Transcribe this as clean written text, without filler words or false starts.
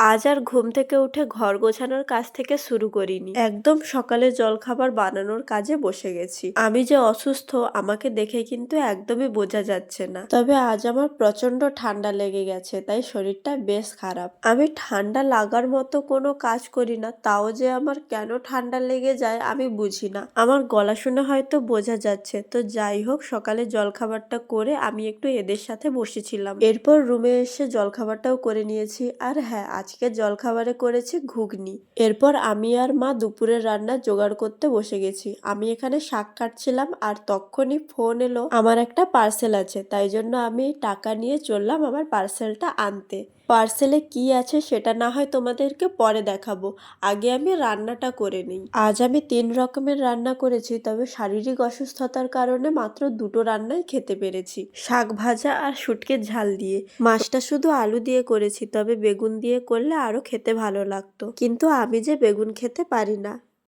আজ আর ঘুম থেকে উঠে ঘর গোছানোর কাজ থেকে শুরু করিনি, একদম সকালে জলখাবার বানানোর কাজে বসে গেছি। আমি যে অসুস্থ আমাকে দেখে কিন্তু একদমই বোঝা যাচ্ছে না, তবে আজ আমার প্রচন্ড ঠান্ডা লেগে গেছে, তাই শরীরটা বেশ খারাপ। আমি ঠান্ডা লাগার মতো কোনো কাজ করি না, তাও যে আমার কেন ঠান্ডা লেগে যায় আমি বুঝি না। আমার গলা শুনে হয়তো বোঝা যাচ্ছে। তো যাই হোক, সকালে জলখাবারটা করে আমি একটু এদের সাথে বসেছিলাম, এরপর রুমে এসে জলখাবারটাও করে নিয়েছি। আর হ্যাঁ, আজকে জলখাবারে করেছি ঘুগনি। এরপর আমি আর মা দুপুরের রান্না জোগাড় করতে বসে গেছি। আমি এখানে শাক কাটছিলাম আর তখনই ফোন এলো, আমার একটা পার্সেল আছে, তাই জন্য আমি টাকা নিয়ে চললাম আমার পার্সেলটা আনতে। পার্সেলে কি আছে সেটা না হয় তোমাদেরকে পরে দেখাবো, আগে আমি রান্নাটা করে নিই। আজ আমি 3 রকমের রান্না করেছি, তবে শারীরিক অসুস্থতার কারণে মাত্র 2টো রান্নাই খেতে পেরেছি, শাক ভাজা আর শুটকির ঝাল দিয়ে। মাছটা শুধু আলু দিয়ে করেছি, তবে বেগুন দিয়ে করলে আরো খেতে ভালো লাগতো, কিন্তু আমি যে বেগুন খেতে পারি না,